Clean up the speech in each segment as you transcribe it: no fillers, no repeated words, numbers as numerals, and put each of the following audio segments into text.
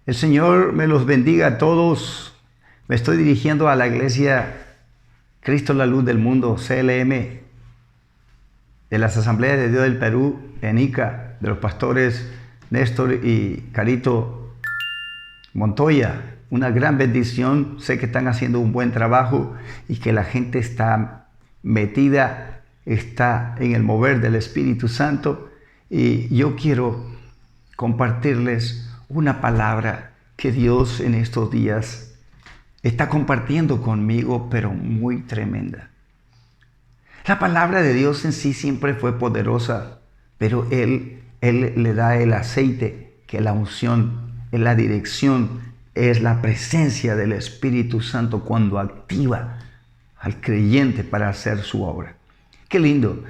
El Señor me los bendiga a todos. Me estoy dirigiendo a la iglesia Cristo la Luz del Mundo, CLM, de las Asambleas de Dios del Perú, en Ica, de los pastores Néstor y Carito Montoya. Una gran bendición. Sé que están haciendo un buen trabajo y que la gente está metida, está en el mover del Espíritu Santo. Y yo quiero compartirles una palabra que Dios en estos días está compartiendo conmigo, pero muy tremenda. La palabra de Dios en sí siempre fue poderosa, pero Él le da el aceite, que la unción, es la dirección, es la presencia del Espíritu Santo cuando activa al creyente para hacer su obra. Qué lindo.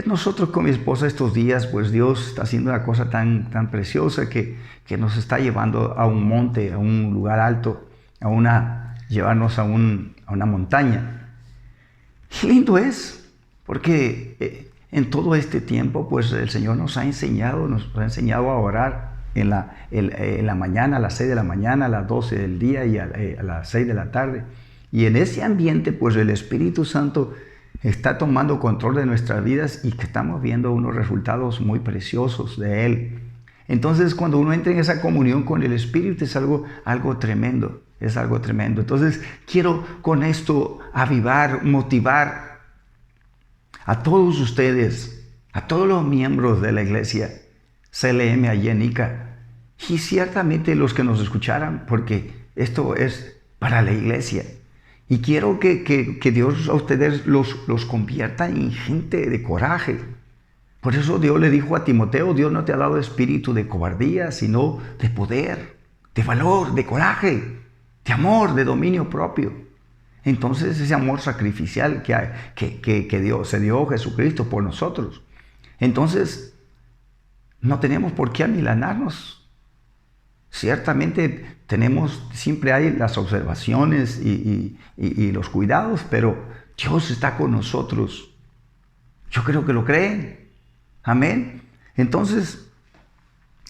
Nosotros con mi esposa estos días, pues Dios está haciendo una cosa tan preciosa que nos está llevando a un monte, a un lugar alto, llevarnos a una montaña. Qué lindo es, porque en todo este tiempo, pues el Señor nos ha enseñado a orar en la mañana, a las 6 de la mañana, a las 12 del día y a las 6 de la tarde. Y en ese ambiente, pues el Espíritu Santo está tomando control de nuestras vidas y que estamos viendo unos resultados muy preciosos de Él. Entonces, cuando uno entra en esa comunión con el Espíritu, es algo tremendo, es algo tremendo. Entonces, quiero con esto avivar, motivar a todos ustedes, a todos los miembros de la iglesia CLM allí en Ica, y ciertamente los que nos escucharan, porque esto es para la iglesia. Y quiero que Dios a ustedes los convierta en gente de coraje. Por eso Dios le dijo a Timoteo: Dios no te ha dado espíritu de cobardía, sino de poder, de valor, de coraje, de amor, de dominio propio. Entonces ese amor sacrificial que Dios se dio Jesucristo por nosotros. Entonces no tenemos por qué amilanarnos. Ciertamente siempre hay las observaciones y los cuidados, pero Dios está con nosotros. Yo creo que lo creen. Amén. Entonces,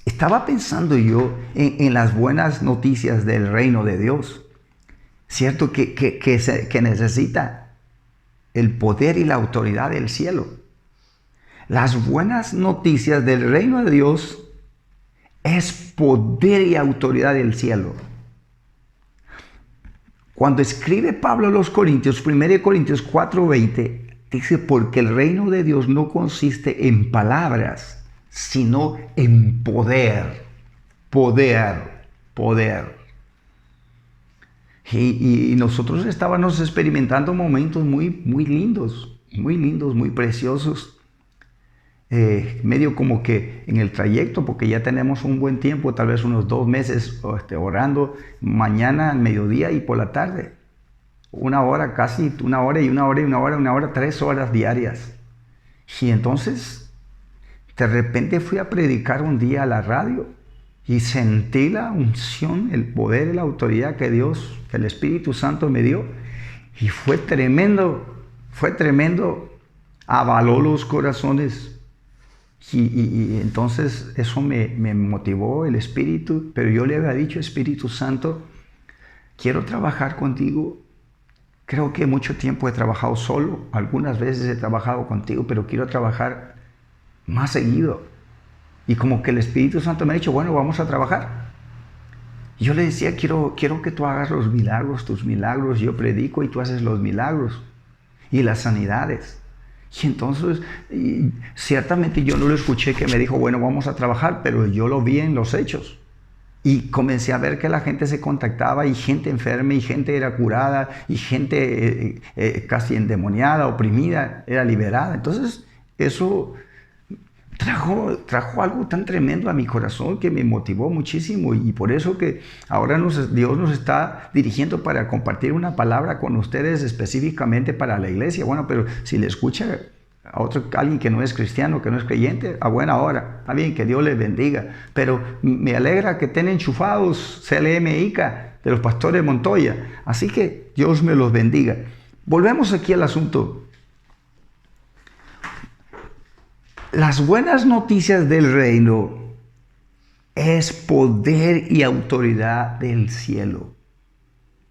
estaba pensando yo en las buenas noticias del reino de Dios. Cierto que necesita el poder y la autoridad del cielo. Las buenas noticias del reino de Dios es poder y autoridad del cielo. Cuando escribe Pablo a los Corintios, 1 Corintios 4:20, dice: porque el reino de Dios no consiste en palabras, sino en poder. Poder. Y nosotros estábamos experimentando momentos muy lindos, muy preciosos. Medio como que en el trayecto, porque ya tenemos un buen tiempo, tal vez unos 2 meses orando, mañana, al mediodía y por la tarde. 1 hora, casi 1 hora y 1 hora y 1 hora, 1 hora, 3 horas diarias. Y entonces, de repente fui a predicar un día a la radio y sentí la unción, el poder y la autoridad que Dios, que el Espíritu Santo me dio. Y fue tremendo, avaló los corazones. Y entonces eso me motivó el Espíritu, pero yo le había dicho: Espíritu Santo, quiero trabajar contigo. Creo que mucho tiempo he trabajado solo, algunas veces he trabajado contigo, pero quiero trabajar más seguido. Y como que el Espíritu Santo me ha dicho: bueno, vamos a trabajar. Y yo le decía: quiero que tú hagas los milagros, tus milagros. Yo predico y tú haces los milagros y las sanidades. Y entonces, ciertamente yo no lo escuché que me dijo: bueno, vamos a trabajar, pero yo lo vi en los hechos. Y comencé a ver que la gente se contactaba, y gente enferma, y gente era curada, y gente casi endemoniada, oprimida, era liberada. Entonces, eso trajo algo tan tremendo a mi corazón que me motivó muchísimo, y por eso que ahora Dios nos está dirigiendo para compartir una palabra con ustedes específicamente para la iglesia. Bueno, pero si le escucha a alguien que no es cristiano, que no es creyente, a buena hora, está bien, que Dios les bendiga, pero me alegra que estén enchufados CLM Ica de los pastores Montoya, así que Dios me los bendiga. Volvemos aquí al asunto. Las buenas noticias del reino es poder y autoridad del cielo.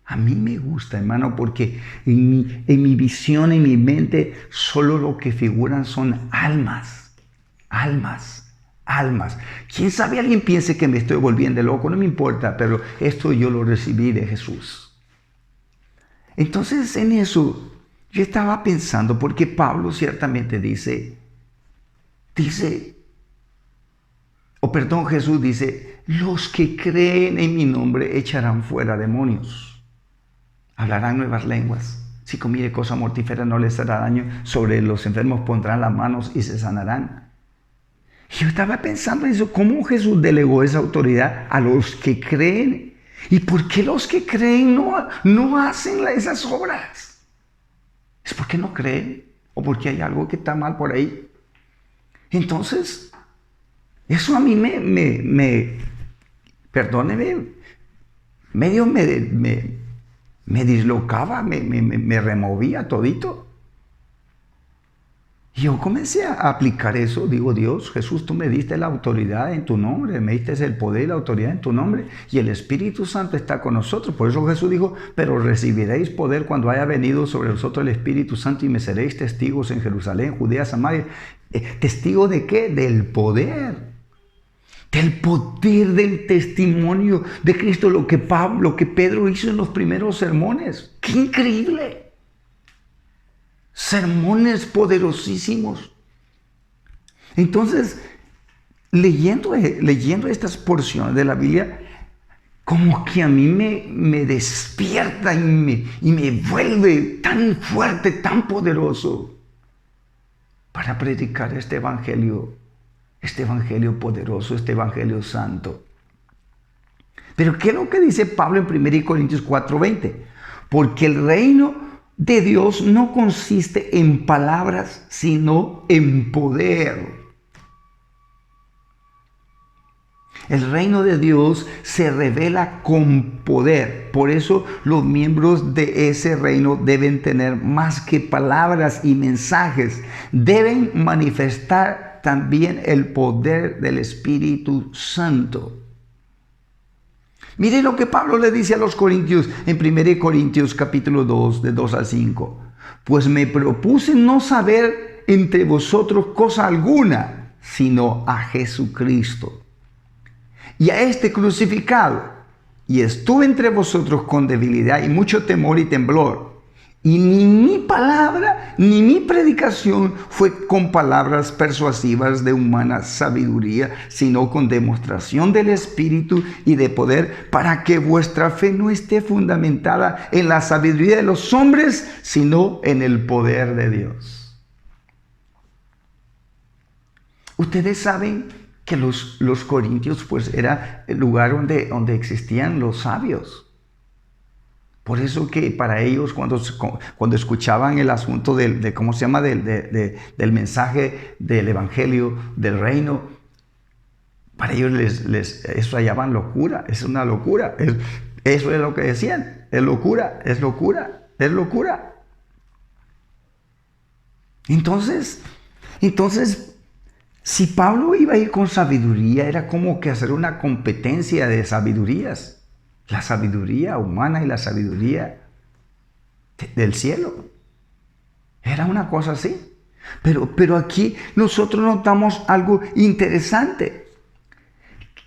A mí me gusta, hermano, porque en mi visión, en mi mente, solo lo que figuran son almas. ¿Quién sabe? Alguien piense que me estoy volviendo loco, no me importa, pero esto yo lo recibí de Jesús. Entonces, en eso, yo estaba pensando, porque Pablo ciertamente Jesús dice, los que creen en mi nombre echarán fuera demonios, hablarán nuevas lenguas, si comiere cosa mortífera no les hará daño, sobre los enfermos pondrán las manos y se sanarán. Yo estaba pensando en eso, cómo Jesús delegó esa autoridad a los que creen. ¿Y por qué los que creen no hacen esas obras? ¿Es porque no creen? ¿O porque hay algo que está mal por ahí? Entonces, eso a mí perdóneme, medio me dislocaba, me removía todito. Y yo comencé a aplicar eso. Digo, Dios, Jesús, tú me diste la autoridad en tu nombre, me diste el poder y la autoridad en tu nombre, y el Espíritu Santo está con nosotros. Por eso Jesús dijo, pero recibiréis poder cuando haya venido sobre vosotros el Espíritu Santo y me seréis testigos en Jerusalén, Judea, Samaria. ¿Testigo de qué? Del poder. Del poder del testimonio de Cristo, lo que Pedro hizo en los primeros sermones. ¡Qué increíble! Sermones poderosísimos. Entonces, leyendo estas porciones de la Biblia, como que a mí me despierta y me vuelve tan fuerte, tan poderoso para predicar este evangelio poderoso, este evangelio santo. Pero ¿qué es lo que dice Pablo en 1 Corintios 4:20? Porque el reino de Dios no consiste en palabras, sino en poder. El reino de Dios se revela con poder. Por eso los miembros de ese reino deben tener más que palabras y mensajes. Deben manifestar también el poder del Espíritu Santo. Mire lo que Pablo le dice a los corintios en 1 Corintios capítulo 2, de 2 al 5. Pues me propuse no saber entre vosotros cosa alguna, sino a Jesucristo y a este crucificado. Y estuve entre vosotros con debilidad y mucho temor y temblor. Y ni mi palabra ni mi predicación fue con palabras persuasivas de humana sabiduría, sino con demostración del Espíritu y de poder, para que vuestra fe no esté fundamentada en la sabiduría de los hombres, sino en el poder de Dios. Ustedes saben que los corintios pues era el lugar donde existían los sabios. Por eso que para ellos cuando escuchaban el asunto del mensaje del evangelio del reino, para ellos eso hallaban locura, es una locura. Eso es lo que decían, es locura. Entonces, si Pablo iba a ir con sabiduría, era como que hacer una competencia de sabidurías. La sabiduría humana y la sabiduría del cielo. Era una cosa así. Pero aquí nosotros notamos algo interesante.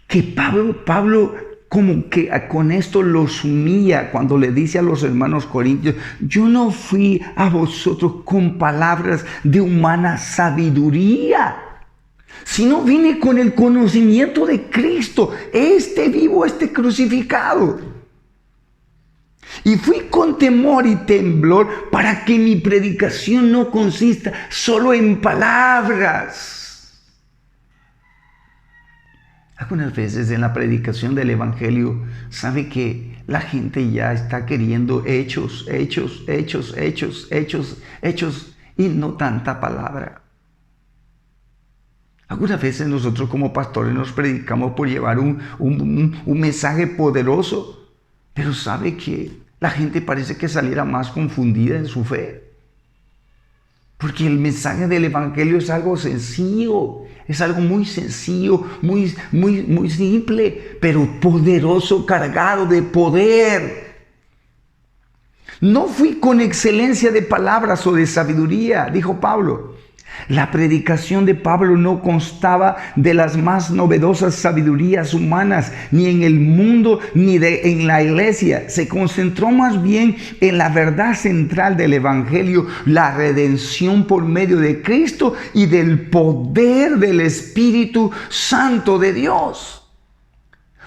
Que Pablo como que con esto los humilla cuando le dice a los hermanos corintios, yo no fui a vosotros con palabras de humana sabiduría, sino vine con el conocimiento de Cristo, este vivo, este crucificado. Y fui con temor y temblor para que mi predicación no consista solo en palabras. Algunas veces en la predicación del evangelio, sabe que la gente ya está queriendo hechos, y no tanta palabra. Algunas veces nosotros como pastores nos predicamos por llevar un mensaje poderoso, pero sabe que la gente parece que saliera más confundida en su fe. Porque el mensaje del Evangelio es algo sencillo, es algo muy sencillo, muy simple, pero poderoso, cargado de poder. No fui con excelencia de palabras o de sabiduría, dijo Pablo. La predicación de Pablo no constaba de las más novedosas sabidurías humanas, ni en el mundo, ni en la iglesia. Se concentró más bien en la verdad central del Evangelio, la redención por medio de Cristo y del poder del Espíritu Santo de Dios.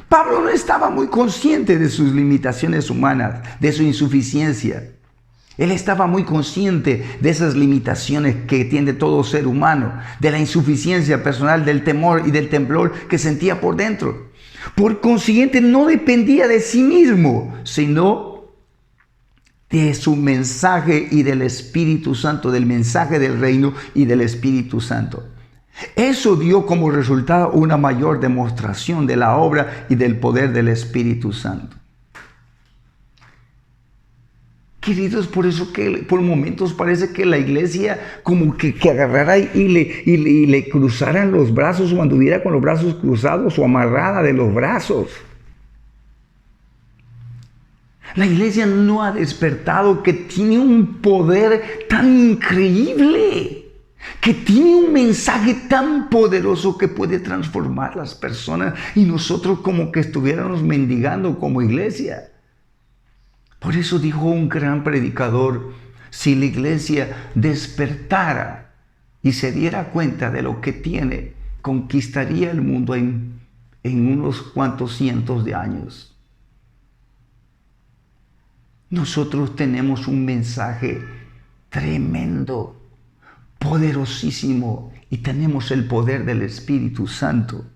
Pablo no estaba muy consciente de sus limitaciones humanas, de su insuficiencia. Él estaba muy consciente de esas limitaciones que tiene todo ser humano, de la insuficiencia personal, del temor y del temblor que sentía por dentro. Por consiguiente, no dependía de sí mismo, sino de su mensaje y del Espíritu Santo, del mensaje del reino y del Espíritu Santo. Eso dio como resultado una mayor demostración de la obra y del poder del Espíritu Santo. Queridos, por eso que por momentos parece que la iglesia como que agarrara y le cruzaran los brazos o anduviera con los brazos cruzados o amarrada de los brazos. La iglesia no ha despertado que tiene un poder tan increíble, que tiene un mensaje tan poderoso que puede transformar las personas y nosotros como que estuviéramos mendigando como iglesia. Por eso dijo un gran predicador, si la iglesia despertara y se diera cuenta de lo que tiene, conquistaría el mundo en unos cuantos cientos de años. Nosotros tenemos un mensaje tremendo, poderosísimo, y tenemos el poder del Espíritu Santo.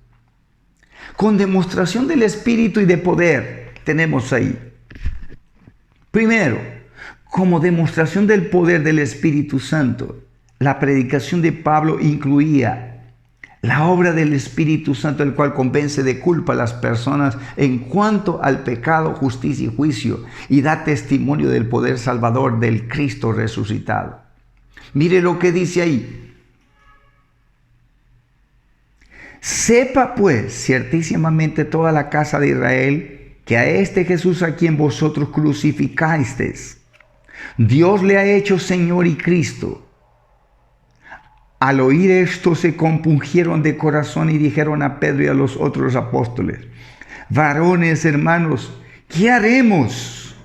Con demostración del Espíritu y de poder tenemos ahí. Primero, como demostración del poder del Espíritu Santo, la predicación de Pablo incluía la obra del Espíritu Santo, el cual convence de culpa a las personas en cuanto al pecado, justicia y juicio, y da testimonio del poder salvador del Cristo resucitado. Mire lo que dice ahí. Sepa pues ciertísimamente toda la casa de Israel que a este Jesús a quien vosotros crucificasteis, Dios le ha hecho Señor y Cristo. Al oír esto se compungieron de corazón y dijeron a Pedro y a los otros apóstoles, varones, hermanos, ¿qué haremos?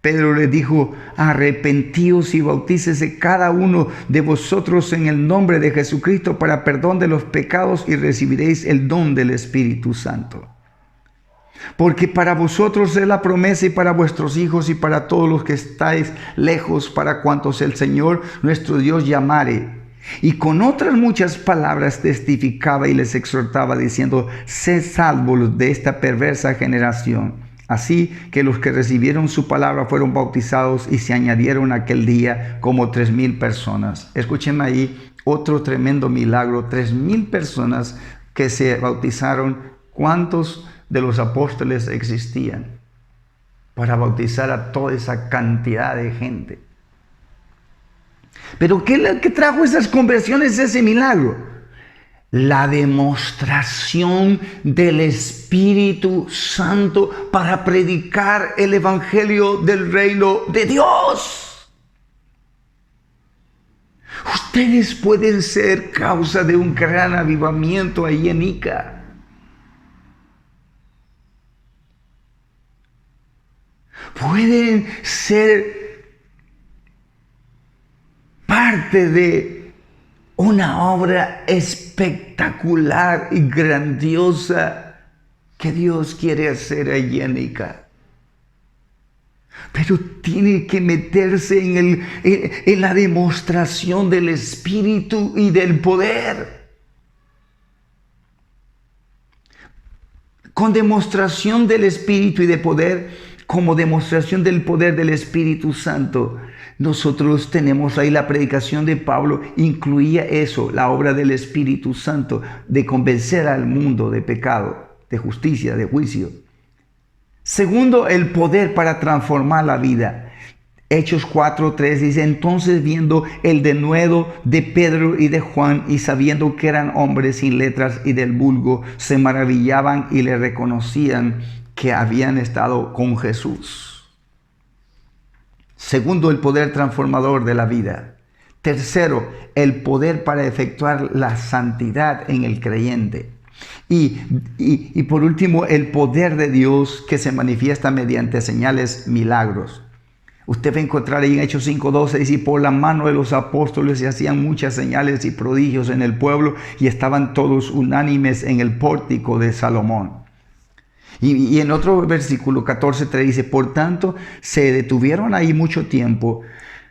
Pedro les dijo, arrepentíos y bautícese cada uno de vosotros en el nombre de Jesucristo para perdón de los pecados y recibiréis el don del Espíritu Santo. Porque para vosotros es la promesa y para vuestros hijos y para todos los que estáis lejos, para cuantos el Señor nuestro Dios llamare. Y con otras muchas palabras testificaba y les exhortaba diciendo, sed salvos de esta perversa generación. Así que los que recibieron su palabra fueron bautizados y se añadieron aquel día como 3,000 personas. Escúchenme ahí otro tremendo milagro, 3,000 personas que se bautizaron. ¿Cuántos de los apóstoles existían para bautizar a toda esa cantidad de gente? Pero ¿qué trajo esas conversiones, ese milagro? La demostración del Espíritu Santo para predicar el Evangelio del reino de Dios. Ustedes pueden ser causa de un gran avivamiento ahí en Ica. Pueden ser parte de una obra espectacular y grandiosa que Dios quiere hacer allí en Ica. Pero tiene que meterse en la demostración del Espíritu y del poder. Con demostración del Espíritu y de poder, como demostración del poder del Espíritu Santo, nosotros tenemos ahí la predicación de Pablo, incluía eso, la obra del Espíritu Santo, de convencer al mundo de pecado, de justicia, de juicio. Segundo, el poder para transformar la vida. Hechos 4:3 dice, entonces viendo el denuedo de Pedro y de Juan y sabiendo que eran hombres sin letras y del vulgo, se maravillaban y le reconocían que habían estado con Jesús. Segundo, el poder transformador de la vida. Tercero, el poder para efectuar la santidad en el creyente. Y por último, el poder de Dios que se manifiesta mediante señales, milagros. Usted va a encontrar ahí en Hechos 5:12, dice, por la mano de los apóstoles se hacían muchas señales y prodigios en el pueblo y estaban todos unánimes en el pórtico de Salomón. Y en otro versículo 14:3 dice, por tanto se detuvieron ahí mucho tiempo,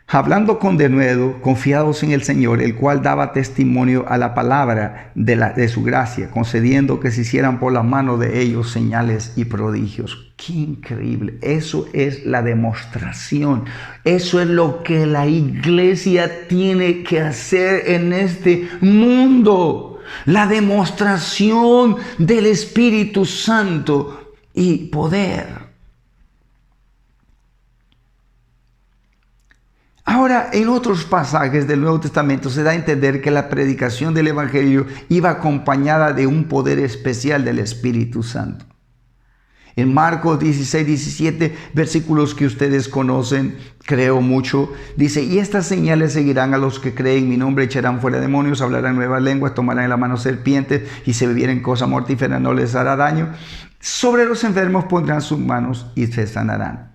hablando con denuedo, confiados en el Señor, el cual daba testimonio a la palabra de su gracia, concediendo que se hicieran por la mano de ellos señales y prodigios. ¡Qué increíble! Eso es la demostración. Eso es lo que la iglesia tiene que hacer en este mundo. La demostración del Espíritu Santo y poder. Ahora, en otros pasajes del Nuevo Testamento se da a entender que la predicación del Evangelio iba acompañada de un poder especial del Espíritu Santo. En Marcos 16-17, versículos que ustedes conocen, creo mucho, dice, y estas señales seguirán a los que creen, mi nombre echarán fuera demonios, hablarán nuevas lenguas, tomarán en la mano serpientes, y si bebieren cosa mortífera no les hará daño. Sobre los enfermos pondrán sus manos y se sanarán.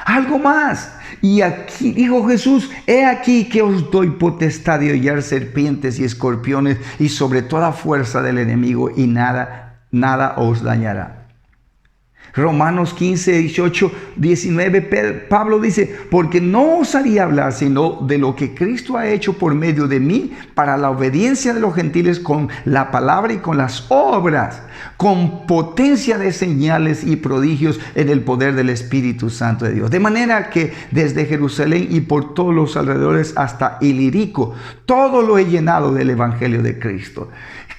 Algo más. Y aquí dijo Jesús, he aquí que os doy potestad de hollar serpientes y escorpiones y sobre toda fuerza del enemigo y nada os dañará. Romanos 15:18-19, Pablo dice, porque no osaría hablar sino de lo que Cristo ha hecho por medio de mí para la obediencia de los gentiles con la palabra y con las obras, con potencia de señales y prodigios en el poder del Espíritu Santo de Dios. De manera que desde Jerusalén y por todos los alrededores hasta Ilírico, todo lo he llenado del Evangelio de Cristo.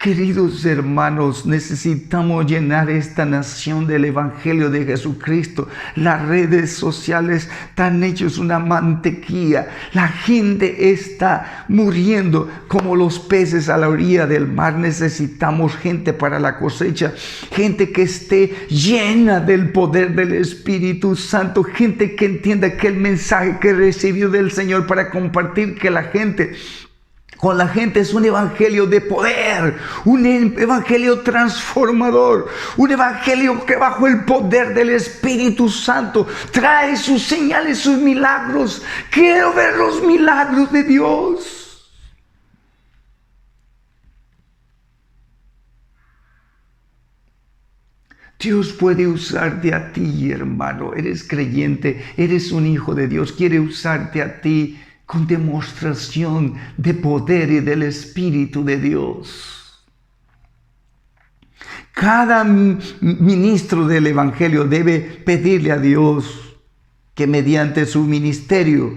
Queridos hermanos, necesitamos llenar esta nación del Evangelio de Jesucristo. Las redes sociales están hechas una mantequilla. La gente está muriendo como los peces a la orilla del mar. Necesitamos gente para la cosecha, gente que esté llena del poder del Espíritu Santo, gente que entienda que el mensaje que recibió del Señor para compartir con la gente es un evangelio de poder, un evangelio transformador, un evangelio que bajo el poder del Espíritu Santo trae sus señales, sus milagros. Quiero ver los milagros de Dios. Dios puede usarte a ti, hermano. Eres creyente, eres un hijo de Dios. Quiere usarte a ti con demostración de poder y del Espíritu de Dios. Cada ministro del Evangelio debe pedirle a Dios que mediante su ministerio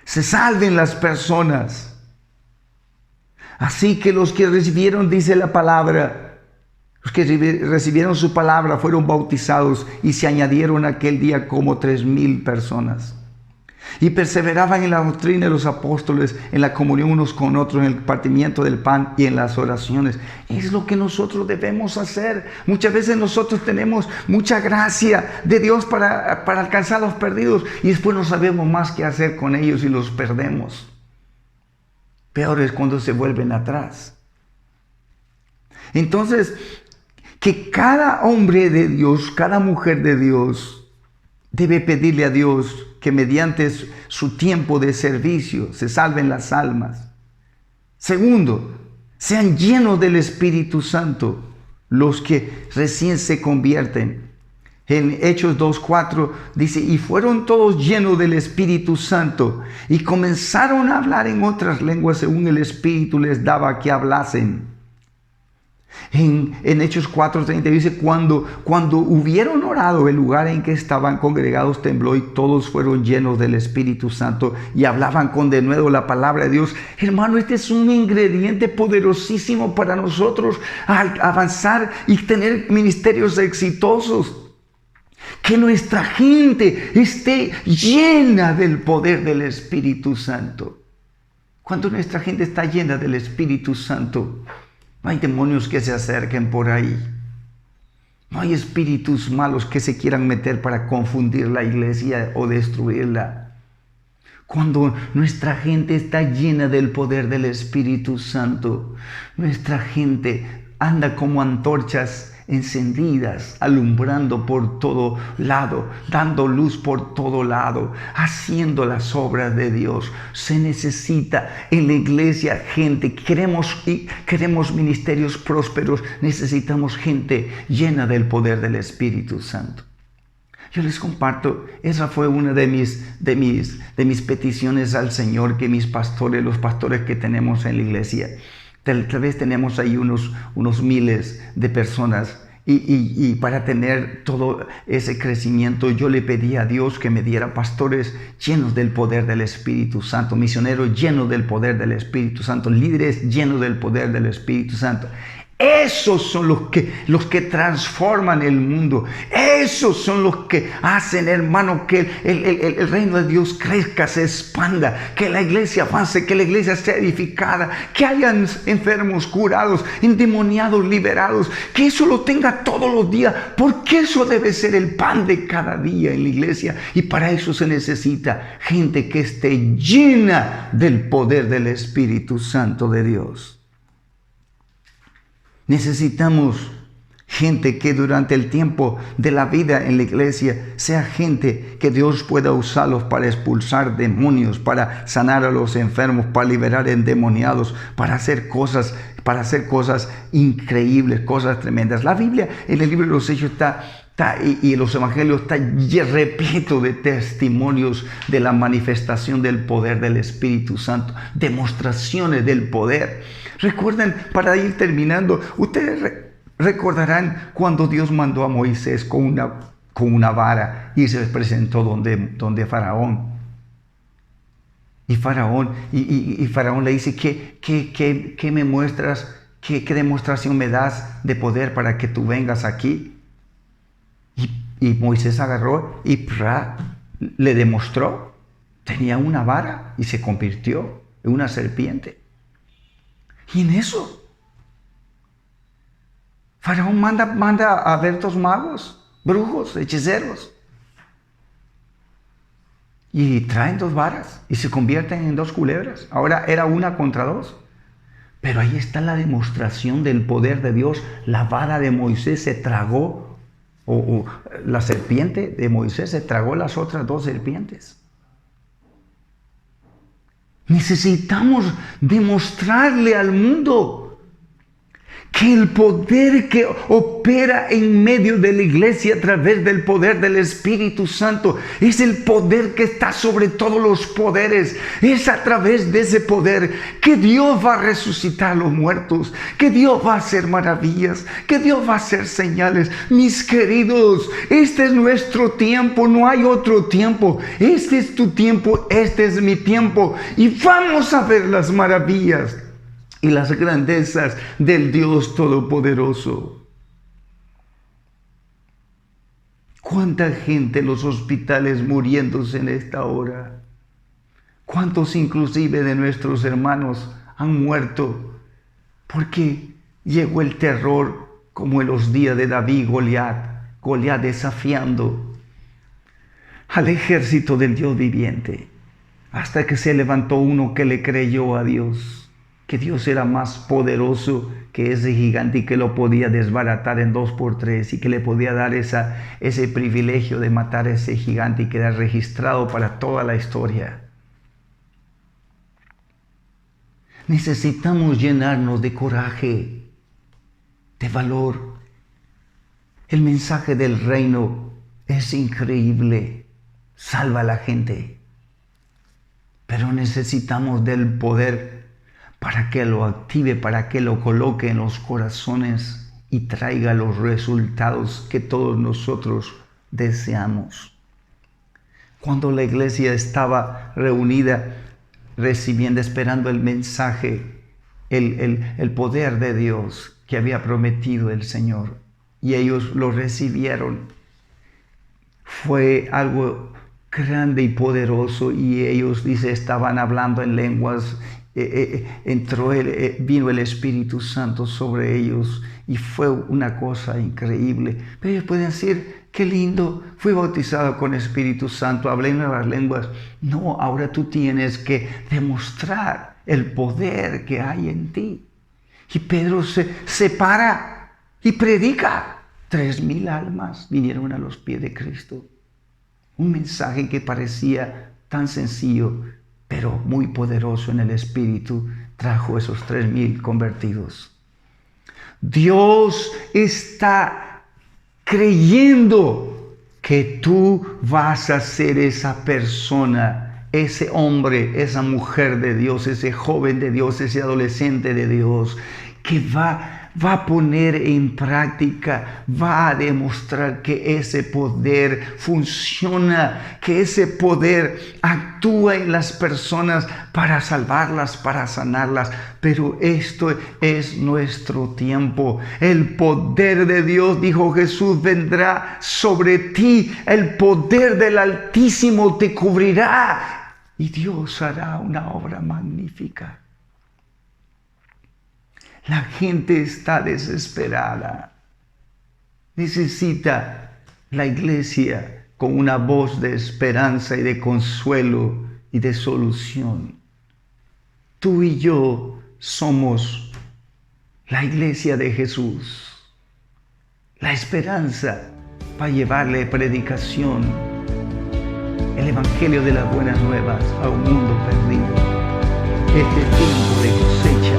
se salven las personas. Así que los que recibieron, dice la palabra, los que recibieron su palabra fueron bautizados y se añadieron aquel día como 3,000 personas. Y perseveraban en la doctrina de los apóstoles, en la comunión unos con otros, en el partimiento del pan y en las oraciones. Es lo que nosotros debemos hacer. Muchas veces nosotros tenemos mucha gracia de Dios para alcanzar a los perdidos y después no sabemos más qué hacer con ellos y los perdemos. Peor es cuando se vuelven atrás. Entonces, que cada hombre de Dios, cada mujer de Dios, debe pedirle a Dios que mediante su tiempo de servicio se salven las almas. Segundo, sean llenos del Espíritu Santo los que recién se convierten. En Hechos 2:4 dice, y fueron todos llenos del Espíritu Santo y comenzaron a hablar en otras lenguas según el Espíritu les daba que hablasen. En Hechos 4:30 dice, cuando hubieron orado, el lugar en que estaban congregados tembló y todos fueron llenos del Espíritu Santo y hablaban con denuedo la palabra de Dios. Hermano, este es un ingrediente poderosísimo para nosotros al avanzar y tener ministerios exitosos. Que nuestra gente esté llena del poder del Espíritu Santo. Cuando nuestra gente está llena del Espíritu Santo, no hay demonios que se acerquen por ahí. No hay espíritus malos que se quieran meter para confundir la iglesia o destruirla. Cuando nuestra gente está llena del poder del Espíritu Santo, nuestra gente anda como antorchas encendidas, alumbrando por todo lado, dando luz por todo lado, haciendo las obras de Dios. Se necesita en la iglesia gente. Queremos ministerios prósperos. Necesitamos gente llena del poder del Espíritu Santo. Yo les comparto, esa fue una de mis peticiones al Señor, que mis pastores, los pastores que tenemos en la iglesia, tal vez tenemos ahí unos miles de personas, y para tener todo ese crecimiento, yo le pedí a Dios que me diera pastores llenos del poder del Espíritu Santo, misioneros llenos del poder del Espíritu Santo, líderes llenos del poder del Espíritu Santo. Esos son los que transforman el mundo. Esos son los que hacen, hermano, que el reino de Dios crezca, se expanda, que la iglesia avance, que la iglesia sea edificada, que hayan enfermos curados, endemoniados liberados, que eso lo tenga todos los días, porque eso debe ser el pan de cada día en la iglesia. Y para eso se necesita gente que esté llena del poder del Espíritu Santo de Dios. Necesitamos gente que durante el tiempo de la vida en la iglesia sea gente que Dios pueda usarlos para expulsar demonios, para sanar a los enfermos, para liberar endemoniados, para hacer cosas increíbles, cosas tremendas. La Biblia en el libro de los Hechos y los evangelios está repleto de testimonios de la manifestación del poder del Espíritu Santo, demostraciones del poder. Recuerden, para ir terminando, ustedes recordarán cuando Dios mandó a Moisés con una vara y se les presentó donde Faraón. Y Faraón le dice, ¿qué me muestras? ¿Qué demostración me das de poder para que tú vengas aquí? Y Moisés agarró y le demostró. Tenía una vara y se convirtió en una serpiente. Y en eso, Faraón manda a ver estos magos, brujos, hechiceros. Y traen 2 varas y se convierten en 2 culebras. Ahora era 1 contra 2. Pero ahí está la demostración del poder de Dios. La vara de Moisés se tragó, o la serpiente de Moisés se tragó las otras 2 serpientes. Necesitamos demostrarle al mundo que el poder que opera en medio de la iglesia a través del poder del Espíritu Santo es el poder que está sobre todos los poderes. Es a través de ese poder que Dios va a resucitar a los muertos, que Dios va a hacer maravillas, que Dios va a hacer señales. Mis queridos, este es nuestro tiempo, no hay otro tiempo. Este es tu tiempo, este es mi tiempo. Y vamos a ver las maravillas y las grandezas del Dios Todopoderoso. ¿Cuánta gente en los hospitales muriéndose en esta hora? ¿Cuántos inclusive de nuestros hermanos han muerto porque llegó el terror como en los días de David, Goliat desafiando al ejército del Dios viviente, hasta que se levantó uno que le creyó a Dios, que Dios era más poderoso que ese gigante y que lo podía desbaratar en 2 por 3 y que le podía dar ese privilegio de matar a ese gigante y quedar registrado para toda la historia. Necesitamos llenarnos de coraje, de valor. El mensaje del reino es increíble, salva a la gente, pero necesitamos del poder para que lo active, para que lo coloque en los corazones y traiga los resultados que todos nosotros deseamos. Cuando la iglesia estaba reunida, recibiendo, esperando el mensaje, el poder de Dios que había prometido el Señor, y ellos lo recibieron, fue algo grande y poderoso, y ellos, dice, estaban hablando en lenguas. Vino el Espíritu Santo sobre ellos y fue una cosa increíble. Pero ellos pueden decir, qué lindo, fui bautizado con Espíritu Santo, hablé en nuevas lenguas. No, ahora tú tienes que demostrar el poder que hay en ti. Y Pedro se para y predica. 3,000 almas vinieron a los pies de Cristo. Un mensaje que parecía tan sencillo, pero muy poderoso en el Espíritu, trajo esos 3,000 convertidos. Dios está creyendo que tú vas a ser esa persona, ese hombre, esa mujer de Dios, ese joven de Dios, ese adolescente de Dios, que va a poner en práctica, va a demostrar que ese poder funciona, que ese poder actúa en las personas para salvarlas, para sanarlas. Pero esto es nuestro tiempo. El poder de Dios, dijo Jesús, vendrá sobre ti. El poder del Altísimo te cubrirá y Dios hará una obra magnífica. La gente está desesperada. Necesita la iglesia con una voz de esperanza y de consuelo y de solución. Tú y yo somos la iglesia de Jesús. La esperanza para llevarle predicación, el evangelio de las buenas nuevas a un mundo perdido. Este tiempo de cosecha,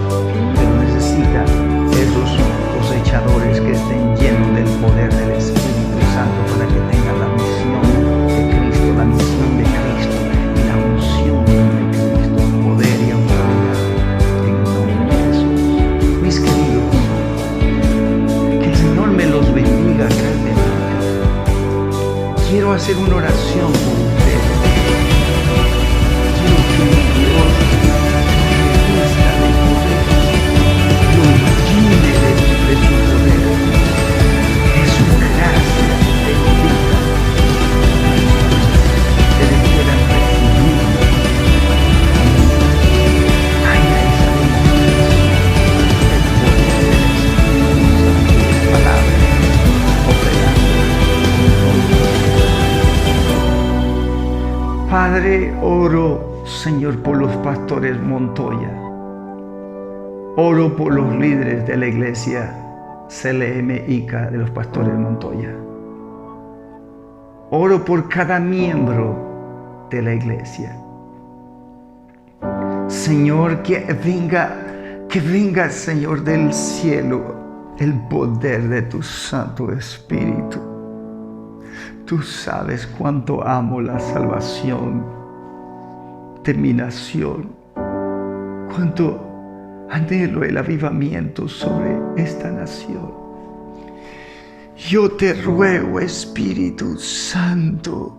pero necesita esos cosechadores que estén llenos del poder del Espíritu Santo para que tengan la misión de Cristo, la misión de Cristo y la unción de Cristo, poder y autoridad en el nombre de Jesús. Mis queridos, que el Señor me los bendiga grandemente. Quiero hacer una oración por ustedes. Quiero que Dios Padre, oro, Señor, por los pastores Montoya. Oro por los líderes de la iglesia CLM ICA de los pastores Montoya. Oro por cada miembro de la iglesia. Señor, que venga, Señor, del cielo el poder de tu Santo Espíritu. Tú sabes cuánto amo la salvación de mi nación, cuánto anhelo el avivamiento sobre esta nación. Yo te ruego, Espíritu Santo,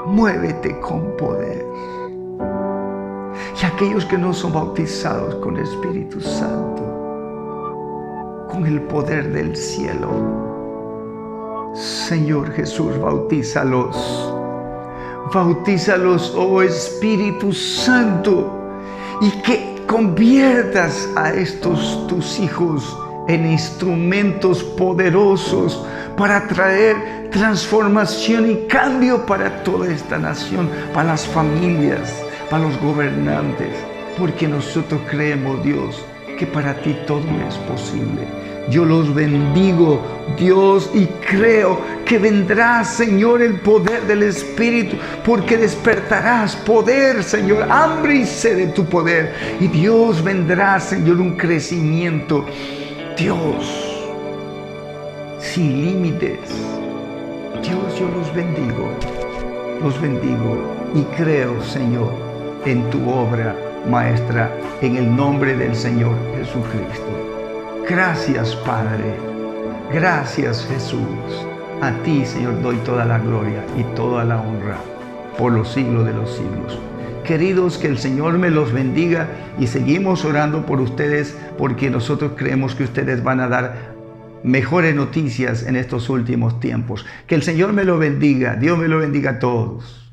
muévete con poder. Y aquellos que no son bautizados con el Espíritu Santo, con el poder del cielo, Señor Jesús, bautízalos. Bautízalos, oh Espíritu Santo, y que conviertas a estos tus hijos en instrumentos poderosos para traer transformación y cambio para toda esta nación, para las familias, para los gobernantes, porque nosotros creemos, Dios, que para ti todo es posible. Yo los bendigo, Dios, y creo que vendrá, Señor, el poder del Espíritu, porque despertarás poder, Señor, hambre y sed de tu poder. Y Dios vendrá, Señor, un crecimiento, Dios, sin límites. Dios, yo los bendigo y creo, Señor, en tu obra maestra, en el nombre del Señor Jesucristo. Gracias, Padre. Gracias, Jesús. A ti, Señor, doy toda la gloria y toda la honra por los siglos de los siglos. Queridos, que el Señor me los bendiga y seguimos orando por ustedes porque nosotros creemos que ustedes van a dar mejores noticias en estos últimos tiempos. Que el Señor me lo bendiga, Dios me lo bendiga a todos.